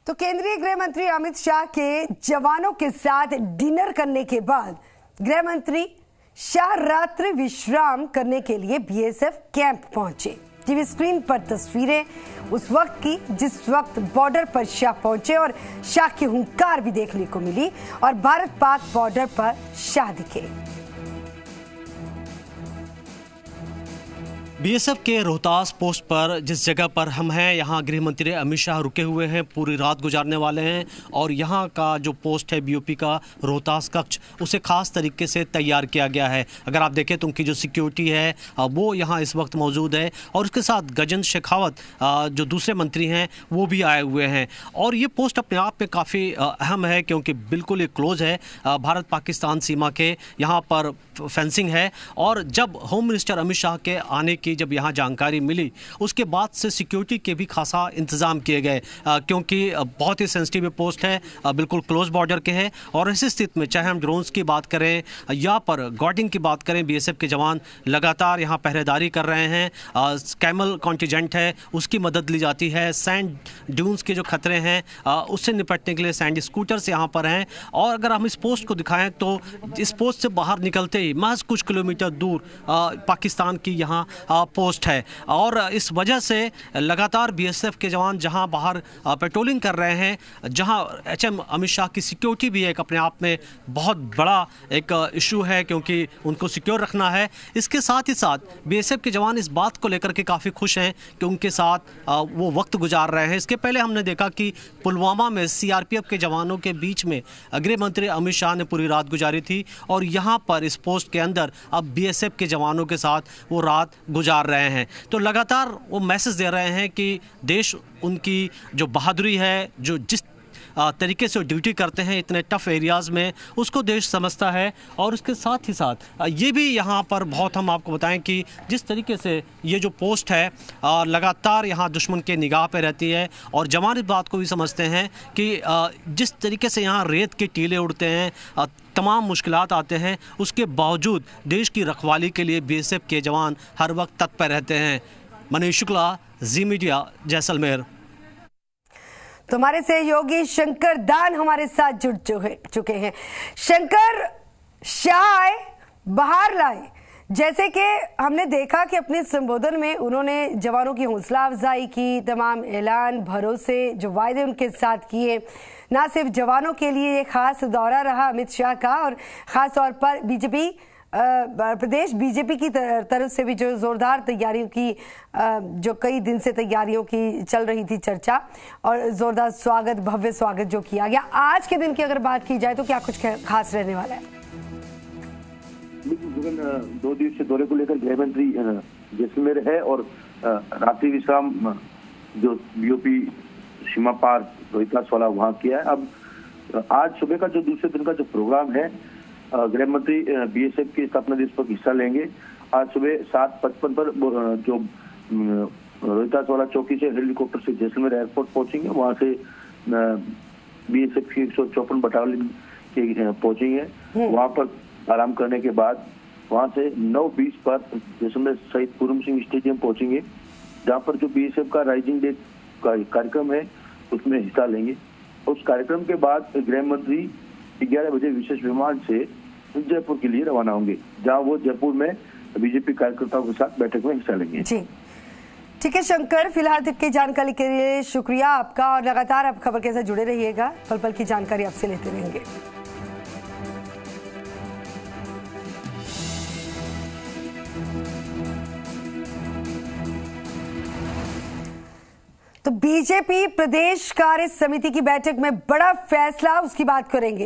तो केंद्रीय गृह मंत्री अमित शाह के जवानों के साथ डिनर करने के बाद गृह मंत्री शाह रात्रि विश्राम करने के लिए बीएसएफ कैंप पहुंचे। टीवी स्क्रीन पर तस्वीरें उस वक्त की जिस वक्त बॉर्डर पर शाह पहुंचे और शाह की हुंकार भी देखने को मिली और भारत पाक बॉर्डर पर शाह दिखे। बीएसएफ के रोहतास पोस्ट पर जिस जगह पर हम हैं, यहाँ गृह मंत्री अमित शाह रुके हुए हैं, पूरी रात गुजारने वाले हैं और यहाँ का जो पोस्ट है बीओपी का रोहतास कक्ष, उसे खास तरीके से तैयार किया गया है। अगर आप देखें तो उनकी जो सिक्योरिटी है वो यहाँ इस वक्त मौजूद है और उसके साथ गजेंद्र शेखावत जो दूसरे मंत्री हैं वो भी आए हुए हैं। और ये पोस्ट अपने आप में काफ़ी अहम है क्योंकि बिल्कुल ये क्लोज है भारत पाकिस्तान सीमा के, यहाँ पर फेंसिंग है। और जब होम मिनिस्टर अमित शाह के आने की जब यहाँ जानकारी मिली उसके बाद से सिक्योरिटी के भी खासा इंतजाम किए गए क्योंकि बहुत ही सेंसिटिव पोस्ट है, बिल्कुल क्लोज बॉर्डर के है। और इस स्थिति में चाहे हम ड्रोन्स की बात करें या पर गार्डिंग की बात करें, बीएसएफ के जवान लगातार यहाँ पहरेदारी कर रहे हैं। कैमल कॉन्टिजेंट है उसकी मदद ली जाती है। सैंड ड्यून्स के जो खतरे हैं उससे निपटने के लिए सैंड स्कूटर्स यहाँ पर हैं। और अगर हम इस पोस्ट को दिखाएं तो इस पोस्ट से बाहर निकलते ही महज कुछ किलोमीटर दूर पाकिस्तान की यहाँ पोस्ट है। और इस वजह से लगातार बीएसएफ के जवान जहां बाहर पेट्रोलिंग कर रहे हैं, जहां एचएम अमित शाह की सिक्योरिटी भी एक अपने आप में बहुत बड़ा एक इशू है क्योंकि उनको सिक्योर रखना है। इसके साथ ही साथ बीएसएफ के जवान इस बात को लेकर के काफ़ी खुश हैं कि उनके साथ वो वक्त गुजार रहे हैं। इसके पहले हमने देखा कि पुलवामा में सीआरपीएफ के जवानों के बीच में गृह मंत्री अमित शाह ने पूरी रात गुजारी थी और यहाँ पर इस पोस्ट के अंदर अब बीएसएफ के जवानों के साथ वो रात गुजार रहे हैं। तो लगातार वो मैसेज दे रहे हैं कि देश उनकी जो बहादुरी है, जो जिस तरीके से ड्यूटी करते हैं इतने टफ एरियाज़ में, उसको देश समझता है। और उसके साथ ही साथ ये भी यहाँ पर बहुत हम आपको बताएं कि जिस तरीके से ये जो पोस्ट है लगातार यहाँ दुश्मन के निगाह पे रहती है और जवान इस बात को भी समझते हैं कि जिस तरीके से यहाँ रेत के टीले उड़ते हैं, तमाम मुश्किलात आते हैं, उसके बावजूद देश की रखवाली के लिए बीएसएफ के जवान हर वक्त तत्पर रहते हैं। मनीष शुक्ला, जी मीडिया, जैसलमेर। तो हमारे सहयोगी शंकर दान हमारे साथ जुड़ चुके हैं। शंकर, शाह आए, बाहर लाए, जैसे कि हमने देखा कि अपने संबोधन में उन्होंने जवानों की हौसला अफजाई की, तमाम ऐलान, भरोसे, जो वायदे उनके साथ किए। ना सिर्फ जवानों के लिए ये खास दौरा रहा अमित शाह का और ख़ास तौर पर बीजेपी प्रदेश बीजेपी की तरफ से भी जो जोरदार तैयारियों की, जो कई दिन से तैयारियों की चल रही थी चर्चा और जोरदार स्वागत, भव्य स्वागत जो किया गया। आज के दिन की अगर बात की जाए तो क्या कुछ खास रहने वाला है? 2 दिवसीय दौरे को लेकर गृह मंत्री जैसलमेर है और रात्रि विश्राम जो बीओपी सीमा पार रोहतास वाला वहाँ किया है। अब आज सुबह का जो दूसरे दिन का जो प्रोग्राम है, गृह मंत्री बीएसएफ के स्थापना दिवस पर हिस्सा लेंगे। आज सुबह 7:55 पर जो रोहतास वाला चौकी से हेलीकॉप्टर से जैसलमेर एयरपोर्ट पहुंचेंगे। वहां से बीएसएफ की 154 बटालियन के पहुंचेंगे। वहां पर आराम करने के बाद वहां से 9:20 पर जैसलमेर शहीद पूरन सिंह स्टेडियम पहुंचेंगे, जहां पर जो बीएसएफ का राइजिंग डे कार्यक्रम है उसमें हिस्सा लेंगे। उस कार्यक्रम के बाद गृह मंत्री 11 बजे विशेष विमान से जयपुर के लिए रवाना होंगे, जहां वो जयपुर में बीजेपी कार्यकर्ताओं के साथ बैठक में हिस्सा लेंगे। जी ठीक है शंकर, फिलहाल तक की जानकारी के लिए शुक्रिया आपका और लगातार आप खबर के साथ जुड़े रहिएगा। पल पल की जानकारी आपसे लेते रहेंगे। तो बीजेपी प्रदेश कार्य समिति की बैठक में बड़ा फैसला, उसकी बात करेंगे।